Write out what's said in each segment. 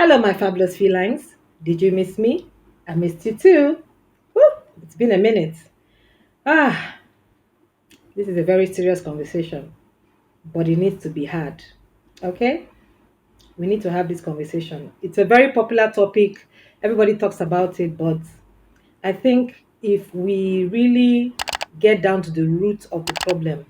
Hello, my fabulous felines. Did you miss me? I missed you too. Woo, it's been a minute. Ah, this is a very serious conversation, but it needs to be had. Okay? We need to have this conversation. It's a very popular topic. Everybody talks about it, but I think if we really get down to the root of the problem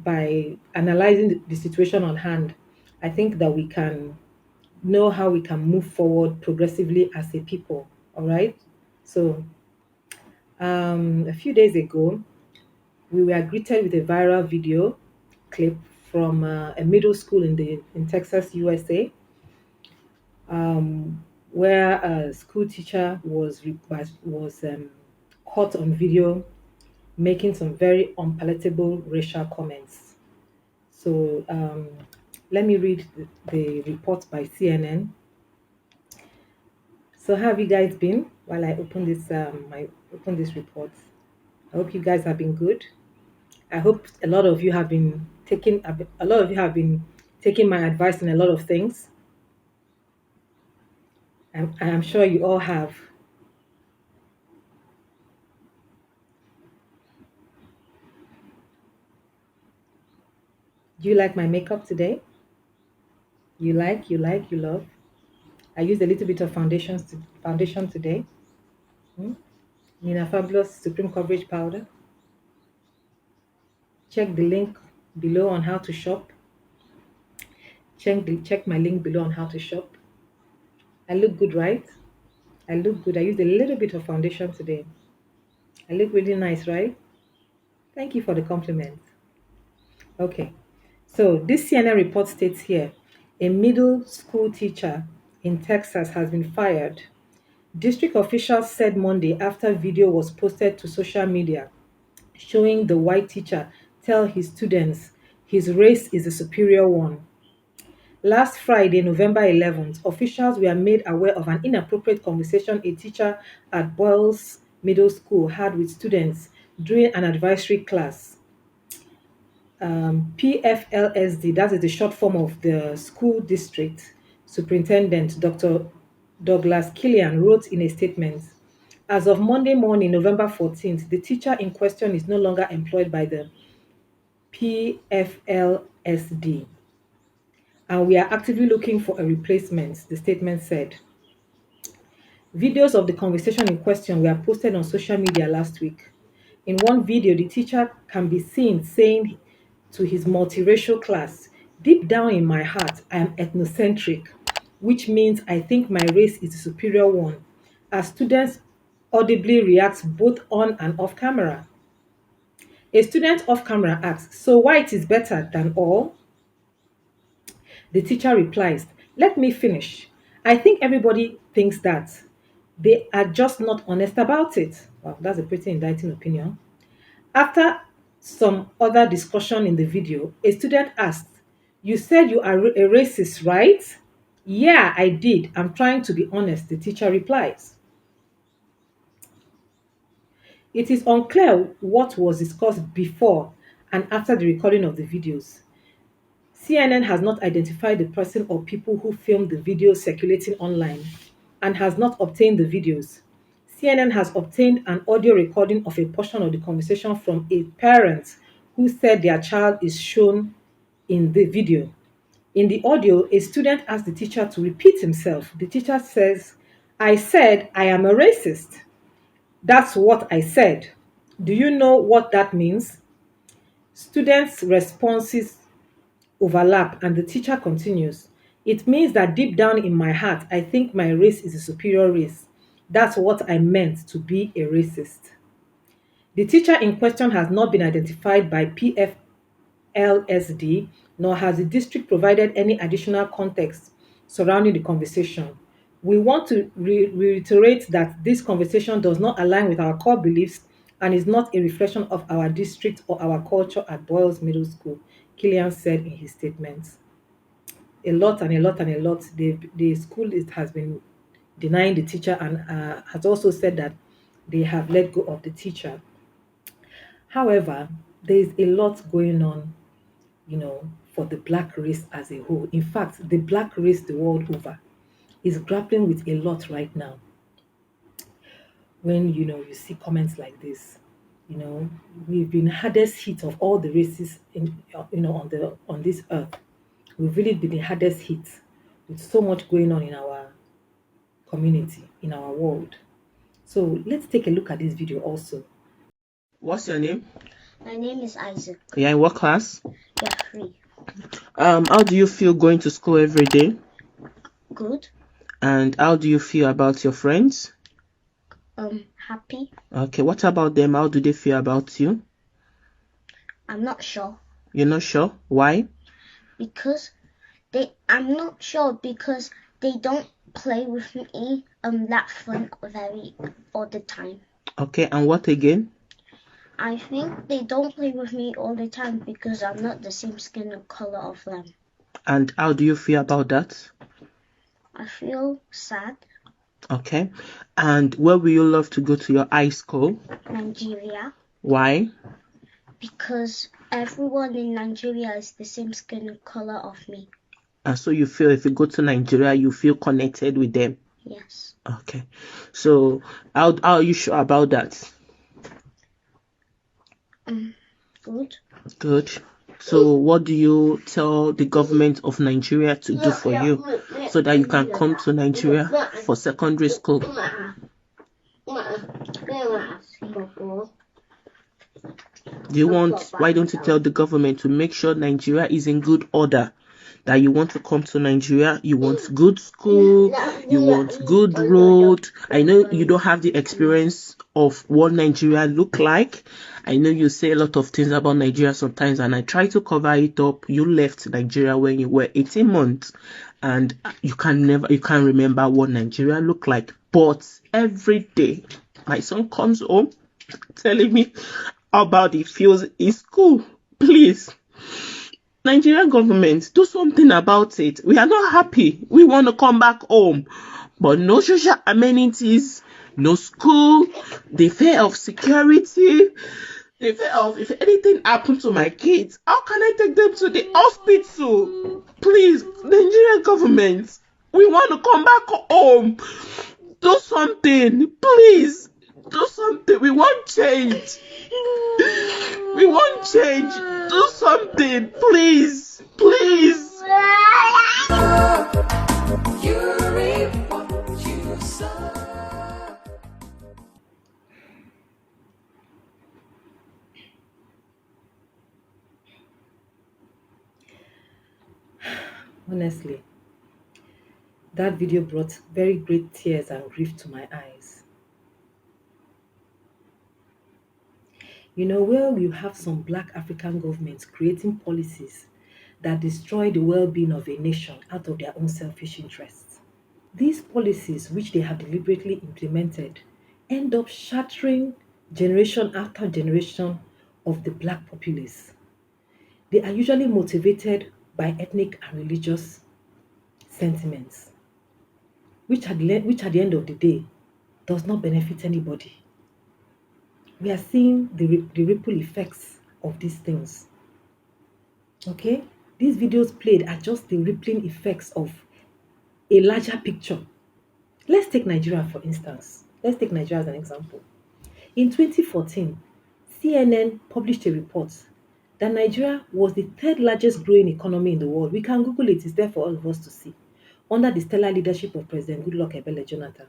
by analyzing the situation on hand, I think that we can know how we can move forward progressively as a people. All right. So, a few days ago, we were greeted with a viral video clip from a middle school in Texas, USA, where a school teacher was caught on video making some very unpalatable racial comments. So, let me read the report by CNN. So how have you guys been while I open this report? I hope you guys have been good. I hope a lot of you have been taking a lot of you have been taking my advice on a lot of things. I'm sure you all have. Do you like my makeup today? You love. I used a little bit of foundation today. Hmm? Nina Fabulous Supreme Coverage Powder. Check the link below on how to shop. Check my link below on how to shop. I look good, right? I look good. I used a little bit of foundation today. I look really nice, right? Thank you for the compliment. Okay. So this CNN report states here a middle school teacher in Texas has been fired. District officials said Monday after video was posted to social media showing the white teacher tell his students his race is the superior one. Last Friday, November 11th, officials were made aware of an inappropriate conversation a teacher at Boyles Middle School had with students during an advisory class. PFLSD, that is the short form of the school district superintendent, Dr. Douglas Killian, wrote in a statement. As of Monday morning, November 14th, the teacher in question is no longer employed by the PFLSD, and we are actively looking for a replacement, the statement said. Videos of the conversation in question were posted on social media last week. In one video, the teacher can be seen saying to his multiracial class, "Deep down in my heart, I am ethnocentric, which means I think my race is the superior one," as students audibly react both on and off camera. A student off camera asks, "So white is better than all?" The teacher replies, "Let me finish. I think everybody thinks that. They are just not honest about it." Wow, that's a pretty indicting opinion. After some other discussion in the video, a student asked, "You said you are a racist, right?" "Yeah, I did. I'm trying to be honest," the teacher replies. It is unclear what was discussed before and after the recording of the videos. CNN has not identified the person or people who filmed the videos circulating online and has not obtained the videos. CNN has obtained an audio recording of a portion of the conversation from a parent who said their child is shown in the video. In the audio, a student asked the teacher to repeat himself. The teacher says, "I said I am a racist. That's what I said. Do you know what that means?" Students' responses overlap, and the teacher continues, "It means that deep down in my heart, I think my race is a superior race. That's what I meant to be a racist." The teacher in question has not been identified by PFLSD, nor has the district provided any additional context surrounding the conversation. We want to reiterate that this conversation does not align with our core beliefs and is not a reflection of our district or our culture at Boyles Middle School, Killian said in his statement. A lot and a lot and a lot. The school has been denying the teacher and has also said that they have let go of the teacher. However, there is a lot going on. for the black race as a whole. In fact, the black race the world over is grappling with a lot right now. When you see comments like this, you know, we've been hardest hit of all the races in on this earth. We've really been the hardest hit with so much going on in our community, in our world. So let's take a look at this video also. What's your name? My name is Isaac. Yeah, in what class? Yeah, 3. How do you feel going to school every day? Good. And how do you feel about your friends? Happy. Okay, what about them? How do they feel about you? I'm not sure. You're not sure? Why? I'm not sure because they don't play with me that fun all the time. Okay, and what again? I think they don't play with me all the time because I'm not the same skin and color of them. And how do you feel about that? I feel sad. Okay, and where will you love to go to your high school? Nigeria. Why? Because everyone in Nigeria is the same skin and color of me. And so you feel if you go to Nigeria, you feel connected with them? Yes. Okay, so how are you sure about that? Good. Good. So what do you tell the government of Nigeria to do for you so that you can come to Nigeria for secondary school? Why don't you tell the government to make sure Nigeria is in good order? That you want to come to Nigeria, you want good school, you want good road. I know you don't have the experience of what Nigeria look like. I know you say a lot of things about Nigeria sometimes, and I try to cover it up. You left Nigeria when you were 18 months, and you can't remember what Nigeria looked like. But every day, my son comes home telling me how bad he feels in school. Please, Nigerian government, do something about it. We are not happy. We want to come back home, but no social amenities, no school, the fear of security, the fear of if anything happened to my kids, how can I take them to the hospital? Please, Nigerian government, we want to come back home. Do something, please. Do something. We want change. We want change. Do something, please. Please. Honestly, that video brought very great tears and grief to my eyes. Where you have some black African governments creating policies that destroy the well-being of a nation out of their own selfish interests. These policies, which they have deliberately implemented, end up shattering generation after generation of the black populace. They are usually motivated by ethnic and religious sentiments, which at the end of the day does not benefit anybody. We are seeing the ripple effects of these things. Okay? These videos played are just the rippling effects of a larger picture. Let's take Nigeria, for instance. Let's take Nigeria as an example. In 2014, CNN published a report that Nigeria was the third largest growing economy in the world. We can Google it, it's there for all of us to see, under the stellar leadership of President Goodluck Ebele Jonathan.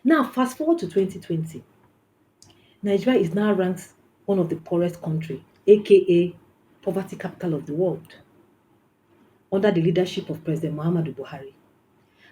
Now, fast forward to 2020. Nigeria is now ranked one of the poorest countries, aka poverty capital of the world, under the leadership of President Muhammadu Buhari.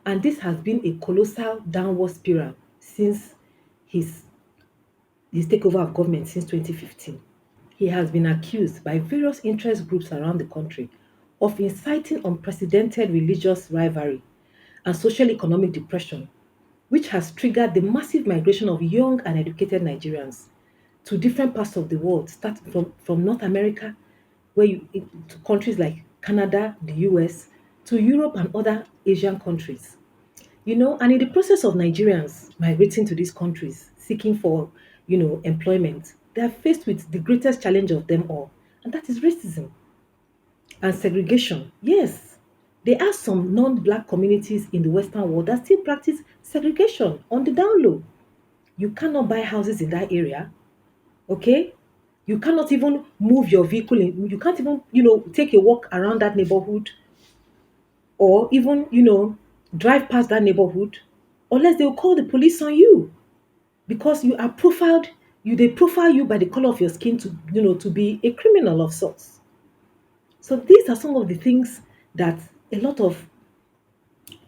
And this has been a colossal downward spiral since his takeover of government since 2015. He has been accused by various interest groups around the country of inciting unprecedented religious rivalry and social economic depression, which has triggered the massive migration of young and educated Nigerians to different parts of the world, starting from North America, to countries like Canada, the US, to Europe and other Asian countries. And in the process of Nigerians migrating to these countries, seeking for, employment, they are faced with the greatest challenge of them all, and that is racism. and segregation. Yes, there are some non-black communities in the Western world that still practice segregation on the down low. You cannot buy houses in that area, okay? You cannot even move your vehicle in, you can't even, take a walk around that neighborhood or even, drive past that neighborhood unless they'll call the police on you because you are profiled, they profile you by the color of your skin to, to be a criminal of sorts. So these are some of the things that a lot of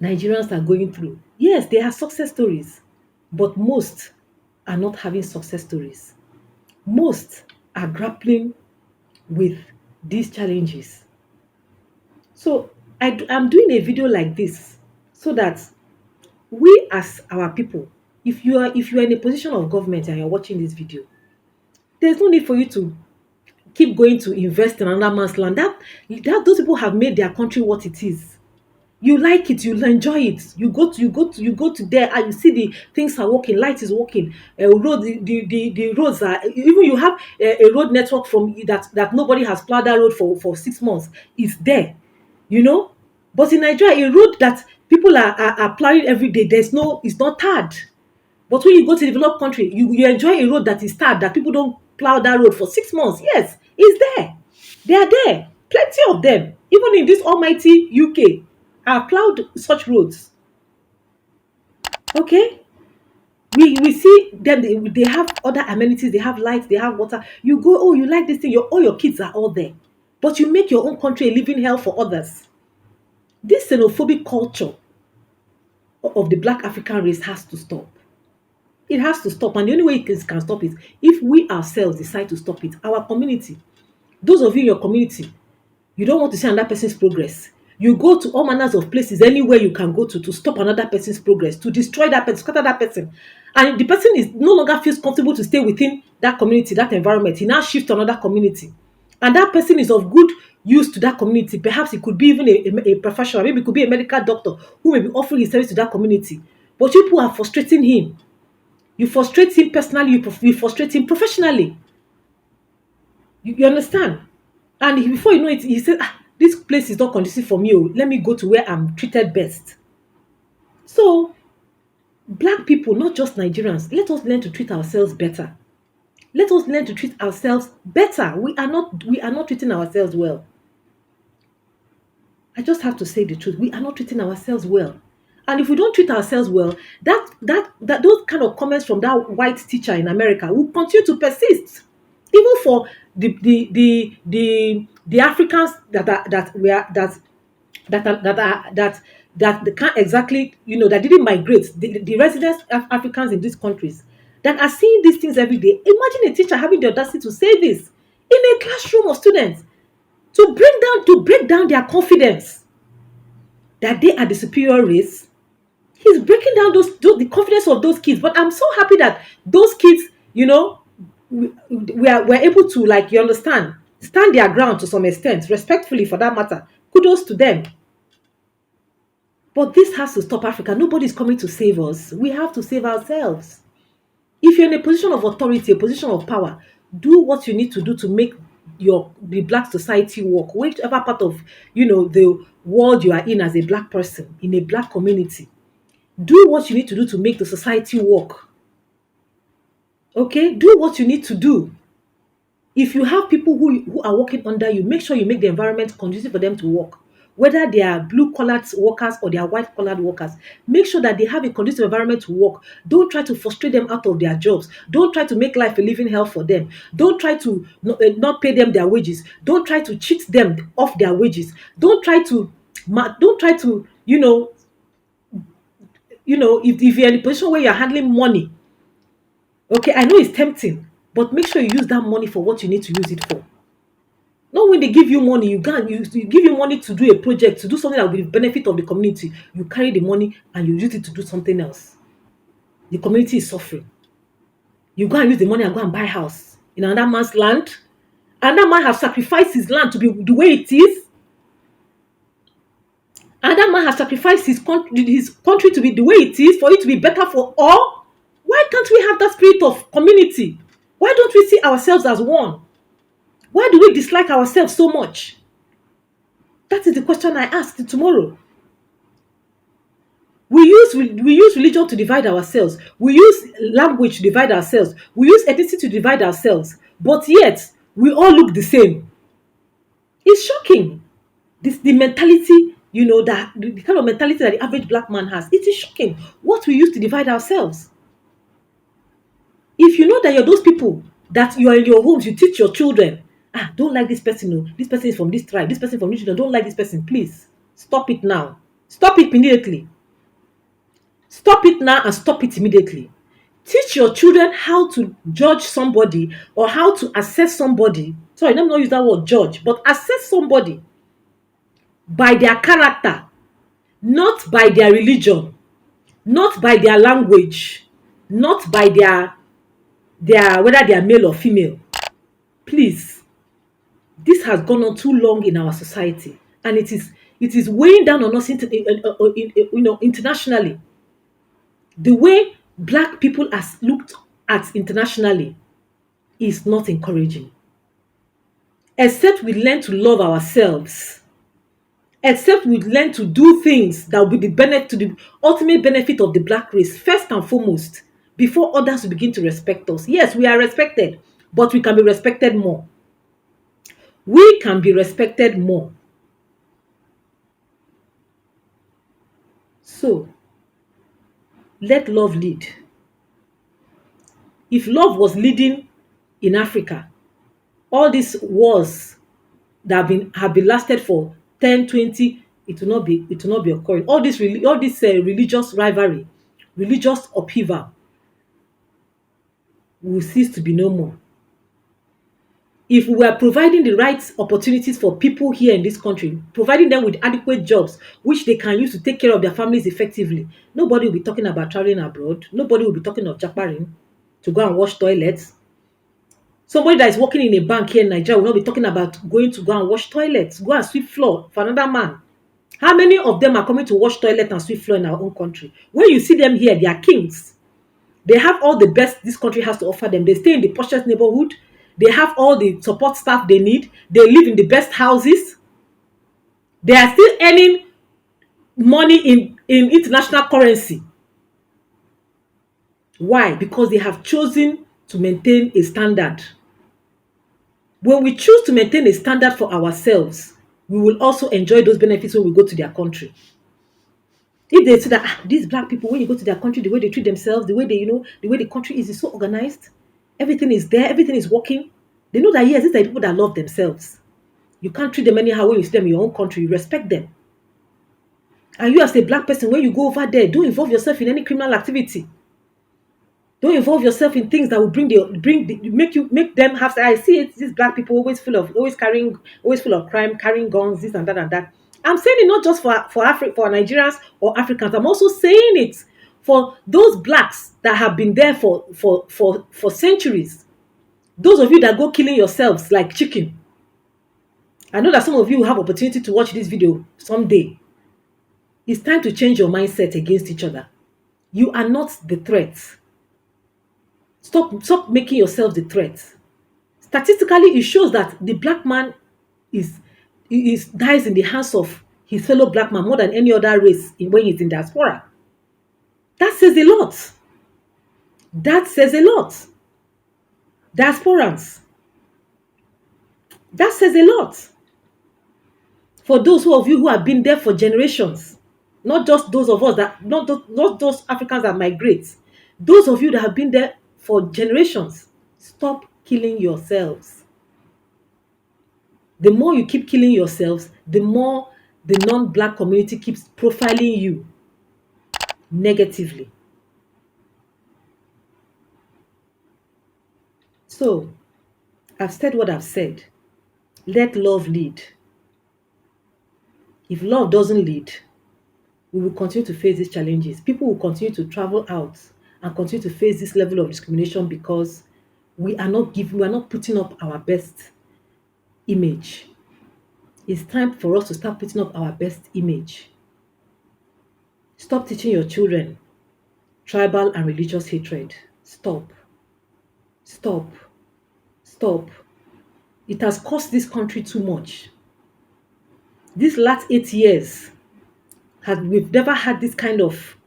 Nigerians are going through. Yes, they have success stories, but most are not having success stories. Most are grappling with these challenges. So I'm doing a video like this so that we as our people, if you are in a position of government and you're watching this video, there's no need for you to keep going to invest in another man's land. That those people have made their country what it is. You like it, you enjoy it. You go to there and you see the things are working, light is working, road the roads are, even you have a road network from that nobody has plowed that road for 6 months. It's there, you know. But in Nigeria, a road that people are plowing every day, it's not tarred. But when you go to developed country, you enjoy a road that is tarred, that people don't plow that road for 6 months. Yes, it's there. They are there. Plenty of them. Even in this almighty UK, are plowed such roads. Okay? We see them, they have other amenities, they have lights, they have water. You go, oh, you like this thing, all your kids are all there. But you make your own country a living hell for others. This xenophobic culture of the Black African race has to stop. It has to stop. And the only way it can stop it, if we ourselves decide to stop it, our community, those of you in your community, you don't want to see another person's progress. You go to all manners of places, anywhere you can go to stop another person's progress, to destroy that person, scatter that person. And the person is no longer feels comfortable to stay within that community, that environment. He now shifts to another community. And that person is of good use to that community. Perhaps it could be even a professional, maybe it could be a medical doctor who may be offering his service to that community. But people are frustrating him. You frustrate him personally, you frustrate him professionally. You understand? And before you know it, he said, this place is not conducive for me. Let me go to where I'm treated best. So, Black people, not just Nigerians, let us learn to treat ourselves better. Let us learn to treat ourselves better. We are not treating ourselves well. I just have to say the truth. We are not treating ourselves well. And if we don't treat ourselves well, that those kind of comments from that white teacher in America will continue to persist. Even for the Africans that they can't exactly, that didn't migrate, the residents of Africans in these countries that are seeing these things every day. Imagine a teacher having the audacity to say this in a classroom of students to break down their confidence that they are the superior race. He's breaking down the confidence of those kids. But I'm so happy that those kids, we're able to, like, you understand, stand their ground to some extent, respectfully for that matter. Kudos to them. But this has to stop, Africa. Nobody's coming to save us. We have to save ourselves. If you're in a position of authority, a position of power, do what you need to do to make the Black society work. Whichever part of, the world you are in as a Black person, in a Black community. Do what you need to do to make the society work. Okay? Do what you need to do. If you have people who are working under you, make sure you make the environment conducive for them to work. Whether they are blue-collared workers or they are white-collared workers, make sure that they have a conducive environment to work. Don't try to frustrate them out of their jobs. Don't try to make life a living hell for them. Don't try to not pay them their wages. Don't try to cheat them off their wages. Don't try to, if you're in a position where you're handling money, okay, I know it's tempting, but make sure you use that money for what you need to use it for. Not when they give you money, you give you money to do a project, to do something that will be the benefit of the community. You carry the money and you use it to do something else. The community is suffering. You go and use the money and go and buy a house in another man's land. Another man has sacrificed his land to be the way it is. Another man has sacrificed his country to be the way it is, for it to be better for all. Why can't we have that spirit of community? Why don't we see ourselves as one? Why do we dislike ourselves so much? That is the question I asked tomorrow. We use religion to divide ourselves. We use language to divide ourselves. We use ethnicity to divide ourselves. But yet, we all look the same. It's shocking. The mentality, that the kind of mentality that the average black man has. It is shocking what we use to divide ourselves. If you know that you're those people that you are in your homes, you teach your children, don't like this person, no. This person is from this tribe, this person from this tribe, don't like this person, please. Stop it now. Stop it immediately. Stop it now and stop it immediately. Teach your children how to judge somebody or how to assess somebody. Sorry, let me not use that word judge, but assess somebody by their character, not by their religion, not by their language, not by their whether they are male or female. Please, this has gone on too long in our society, and it is weighing down on us internationally. The way black people are looked at internationally is not encouraging. Except we learn to love ourselves, except we learn to do things that will be the ultimate benefit of the black race, first and foremost, before others will begin to respect us. Yes, we are respected, but we can be respected more. We can be respected more. So, let love lead. If love was leading in Africa, all these wars that have been lasted for 10, 20, it will not be occurring. All this religious rivalry, religious upheaval will cease to be no more. If we were providing the right opportunities for people here in this country, providing them with adequate jobs which they can use to take care of their families effectively, nobody will be talking about traveling abroad. Nobody will be talking of japaring to go and wash toilets. Somebody that is working in a bank here in Nigeria will not be talking about going to go and wash toilets, go and sweep floor for another man. How many of them are coming to wash toilet and sweep floor in our own country? When you see them here, they are kings. They have all the best this country has to offer them. They stay in the poshest neighborhood. They have all the support staff they need. They live in the best houses. They are still earning money in international currency. Why? Because they have chosen to maintain a standard. When we choose to maintain a standard for ourselves, we will also enjoy those benefits when we go to their country. If they say that these black people, when you go to their country, the way they treat themselves, the way the way the country is so organized, everything is there, everything is working. They know that yes, these are people that love themselves. You can't treat them anyhow when you see them in your own country. You respect them. And you as a black person, when you go over there, don't involve yourself in any criminal activity. Don't involve yourself in things that will make them have. I see it. These black people always full of crime, carrying guns, this and that and that. I'm saying it not just for Nigerians or Africans. I'm also saying it for those blacks that have been there for centuries. Those of you that go killing yourselves like chicken. I know that some of you will have opportunity to watch this video someday. It's time to change your mindset against each other. You are not the threat. Stop making yourself the threat. Statistically, it shows that the black man dies in the hands of his fellow black man more than any other race when he's in diaspora. That says a lot. That says a lot. Diasporans. That says a lot. For those of you who have been there for generations, not just those of us that, not those Africans that migrate, those of you that have been there for generations, stop killing yourselves. The more you keep killing yourselves, the more the non-black community keeps profiling you negatively. So, I've said what I've said. Let love lead. If love doesn't lead, we will continue to face these challenges. People will continue to travel out and continue to face this level of discrimination because we are not putting up our best image. It's time for us to start putting up our best image. Stop teaching your children tribal and religious hatred. Stop. Stop. Stop. It has cost this country too much. These last 8 years, we've never had this kind of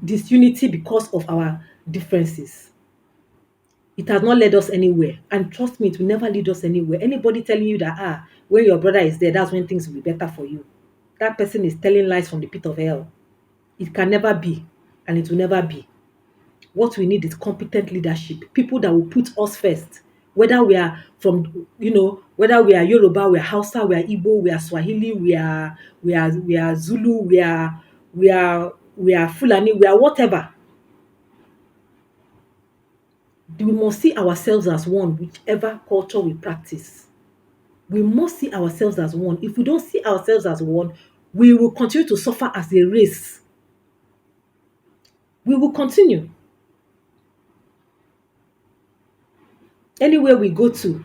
disunity because of our differences. It has not led us anywhere. And trust me, it will never lead us anywhere. Anybody telling you that, when your brother is there, that's when things will be better for you, that person is telling lies from the pit of hell. It can never be, and it will never be. What we need is competent leadership, people that will put us first, whether we are from, whether we are Yoruba, we are Hausa, we are Igbo, we are Swahili, we are Zulu, we are Fulani, we are whatever. We must see ourselves as one, whichever culture we practice. We must see ourselves as one. If we don't see ourselves as one, we will continue to suffer as a race. We will continue. Anywhere we go to,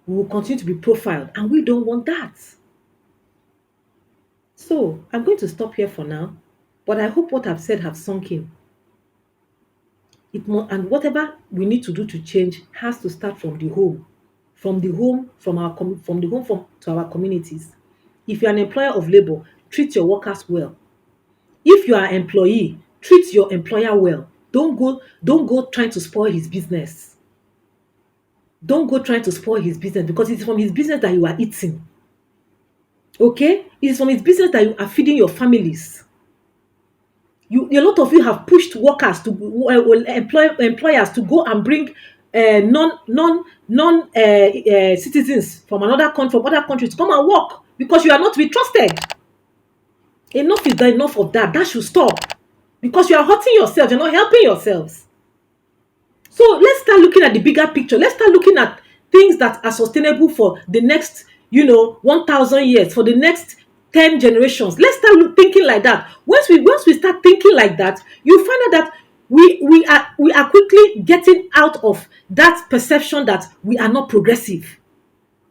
we will continue to be profiled, and we don't want that. So I'm going to stop here for now, but I hope what I've said have sunk in. And whatever we need to do to change has to start from the home, to our communities. If you're an employer of labor, treat your workers well. If you are an employee, treat your employer well. Don't go trying to spoil his business. Don't go trying to spoil his business, because it's from his business that you are eating. Okay? It's from his business that you are feeding your families. A lot of you have pushed workers to employers to go and bring non citizens from other countries to come and work, because you are not to be trusted. Enough is enough of that. That should stop, because you are hurting yourself. You're not helping yourselves. So let's start looking at the bigger picture. Let's start looking at things that are sustainable for the next 1,000 years, for the next 10 generations. Let's start thinking like that. Once we start thinking like that, you find out that we are quickly getting out of that perception that we are not progressive.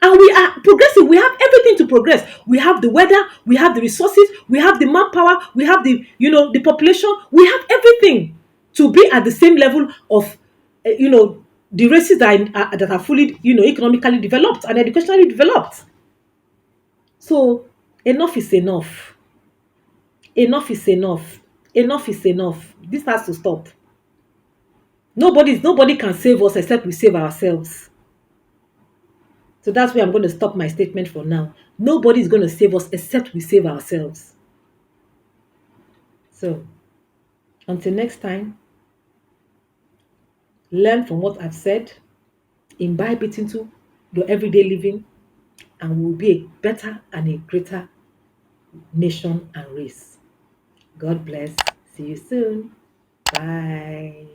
And we are progressive. We have everything to progress. We have the weather, we have the resources, we have the manpower, we have the population, we have everything to be at the same level of the races that are fully economically developed and educationally developed. So enough is enough. Enough is enough. Enough is enough. This has to stop. Nobody can save us except we save ourselves. So that's where I'm going to stop my statement for now. Nobody is going to save us except we save ourselves. So until next time, learn from what I've said, imbibe it into your everyday living, and we'll be a better and a greater nation and race. God bless. See you soon. Bye.